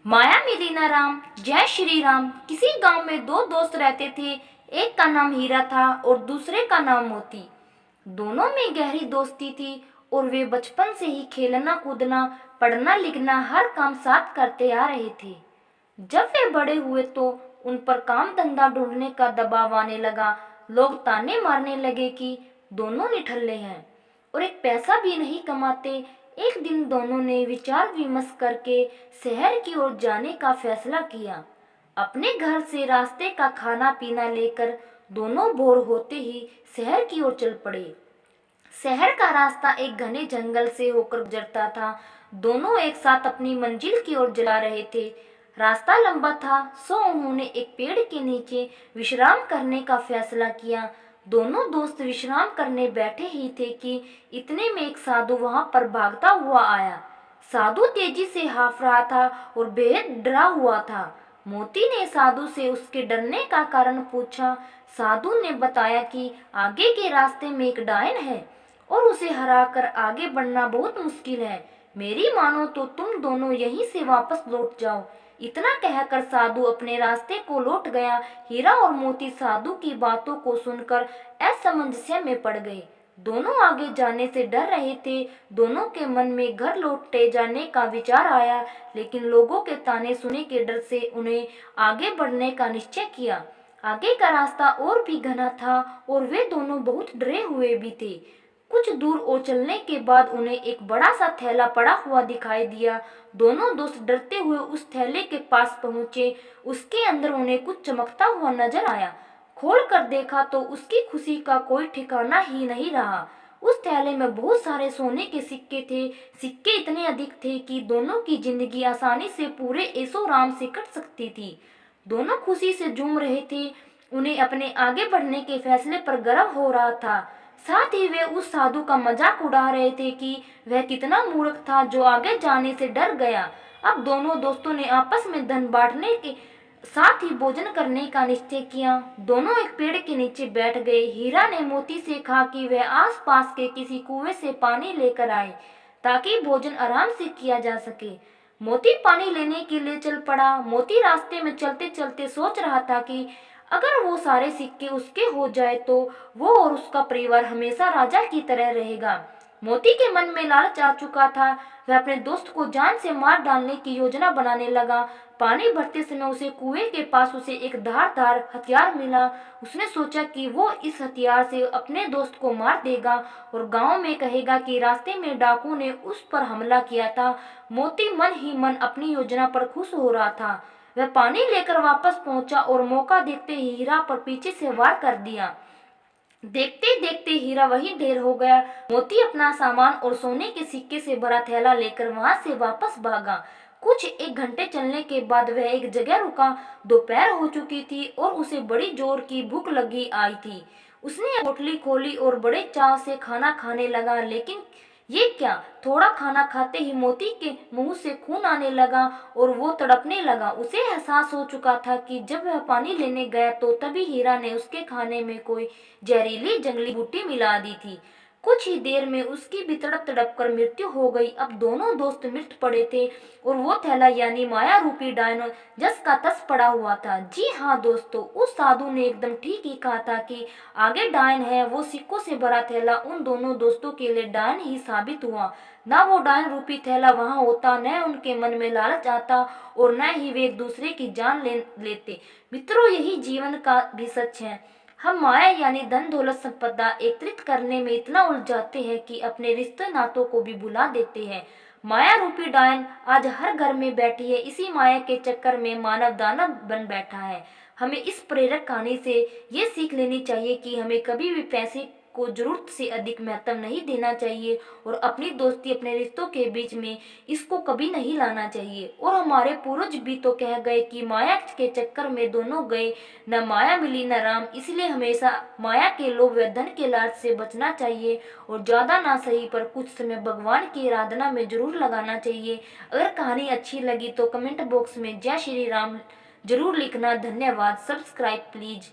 माया मिलीना राम, जय श्री राम। किसी गांव में दो दोस्त रहते थे। एक का नाम हीरा था और दूसरे का नाम मोती। दोनों में गहरी दोस्ती थी और वे बचपन से ही खेलना कूदना, पढ़ना लिखना हर काम साथ करते आ रहे थे। जब वे बड़े हुए तो उन पर काम धंधा ढूंढने का दबाव आने लगा। लोग ताने मारने लगे कि दोनों निठल्ले हैं और एक पैसा भी नहीं कमाते। एक दिन दोनों ने विचार विमर्श करके शहर की ओर जाने का फैसला किया। अपने घर से रास्ते का खाना पीना लेकर दोनों बोर होते ही शहर की ओर चल पड़े। शहर का रास्ता एक घने जंगल से होकर गुजरता था। दोनों एक साथ अपनी मंजिल की ओर जा रहे थे। रास्ता लंबा था, सो उन्होंने एक पेड़ के नीचे विश्राम करने का फैसला किया। दोनों दोस्त विश्राम करने बैठे ही थे कि इतने में एक साधु वहां पर भागता हुआ आया। साधु तेजी से हाँफ रहा था और बेहद डरा हुआ था। मोती ने साधु से उसके डरने का कारण पूछा। साधु ने बताया कि आगे के रास्ते में एक डायन है और उसे हराकर आगे बढ़ना बहुत मुश्किल है। मेरी मानो तो तुम दोनों यहीं से वापस लौट जाओ। इतना कहकर साधु अपने रास्ते को लौट गया। हीरा और मोती साधु की बातों को सुनकर असमंजस में पड़ गए। दोनों आगे जाने से डर रहे थे। दोनों के मन में घर लौटे जाने का विचार आया, लेकिन लोगों के ताने सुने के डर से उन्हें आगे बढ़ने का निश्चय किया। आगे का रास्ता और भी घना था और वे दोनों बहुत डरे हुए भी थे। कुछ दूर और चलने के बाद उन्हें एक बड़ा सा थैला पड़ा हुआ दिखाई दिया। दोनों दोस्त डरते हुए उस थैले के पास पहुंचे। उसके अंदर उन्हें कुछ चमकता हुआ नजर आया। खोल कर देखा तो उसकी खुशी का कोई ठिकाना ही नहीं रहा। उस थैले में बहुत सारे सोने के सिक्के थे। सिक्के इतने अधिक थे कि दोनों की जिंदगी आसानी से पूरे ऐशो आराम से कट सकती थी। दोनों खुशी से झूम रहे थे। उन्हें अपने आगे बढ़ने के फैसले पर गर्व हो रहा था। साथ ही वे उस साधु का मजाक उड़ा रहे थे कि वह कितना मूर्ख था जो आगे जाने से डर गया। अब दोनों दोस्तों ने आपस में धन बांटने के साथ ही भोजन करने का निश्चय किया। दोनों एक पेड़ के नीचे बैठ गए। हीरा ने मोती से कहा कि वह आसपास के किसी कुएं से पानी लेकर आए ताकि भोजन आराम से किया जा सके। मोती पानी लेने के लिए चल पड़ा। मोती रास्ते में चलते चलते सोच रहा था कि अगर वो सारे सिक्के उसके हो जाए तो वो और उसका परिवार हमेशा राजा की तरह रहेगा। मोती के मन में लालच आ चुका था। वह अपने दोस्त को जान से मार डालने की योजना बनाने लगा। पानी भरते समय उसे कुएं के पास उसे एक धारदार हथियार मिला। उसने सोचा कि वो इस हथियार से अपने दोस्त को मार देगा और गांव में कहेगा कि रास्ते में डाकू ने उस पर हमला किया था। मोती मन ही मन अपनी योजना पर खुश हो रहा था। वह पानी लेकर वापस पहुंचा और मौका देखते ही हीरा पर पीछे से वार कर दिया। देखते देखते हीरा वहीं ढेर हो गया। मोती अपना सामान और सोने के सिक्के से भरा थैला लेकर वहां से वापस भागा। कुछ एक घंटे चलने के बाद वह एक जगह रुका। दोपहर हो चुकी थी और उसे बड़ी जोर की भूख लगी आई थी। उसने पोटली खोली और बड़े चाव से खाना खाने लगा, लेकिन ये क्या, थोड़ा खाना खाते ही मोती के मुंह से खून आने लगा और वो तड़पने लगा। उसे एहसास हो चुका था कि जब वह पानी लेने गया तो तभी हीरा ने उसके खाने में कोई जहरीली जंगली बूटी मिला दी थी। कुछ ही देर में उसकी भी तड़प तड़प कर मृत्यु हो गई। अब दोनों दोस्त मृत पड़े थे और वो थैला यानी माया रूपी डायनो जस का तस पड़ा हुआ था। जी हाँ दोस्तों, उस साधु ने एकदम ठीक ही कहा था कि आगे डायन है। वो सिक्कों से भरा थैला उन दोनों दोस्तों के लिए डायन ही साबित हुआ। ना वो डायन रूपी थैला वहां होता, न उनके मन में लालच आता और न ही वे एक दूसरे की जान लेते। मित्रों, यही जीवन का भी सच है। हम माया यानी धन दौलत संपदा एकत्रित करने में इतना उलझ जाते हैं कि अपने रिश्ते नातों को भी भुला देते हैं। माया रूपी डायन आज हर घर में बैठी है। इसी माया के चक्कर में मानव दानव बन बैठा है। हमें इस प्रेरक कहानी से ये सीख लेनी चाहिए कि हमें कभी भी पैसे को जरूरत से अधिक महत्व नहीं देना चाहिए और अपनी दोस्ती अपने रिश्तों के बीच में इसको कभी नहीं लाना चाहिए। और हमारे पूर्वज भी तो कह गए कि माया के चक्कर में दोनों गए, न माया मिली न राम। इसलिए हमेशा माया के लोभ व धन के लालच से बचना चाहिए और ज्यादा ना सही पर कुछ समय भगवान की आराधना में जरूर लगाना चाहिए। अगर कहानी अच्छी लगी तो कमेंट बॉक्स में जय श्री राम जरूर लिखना। धन्यवाद। Subscribe please.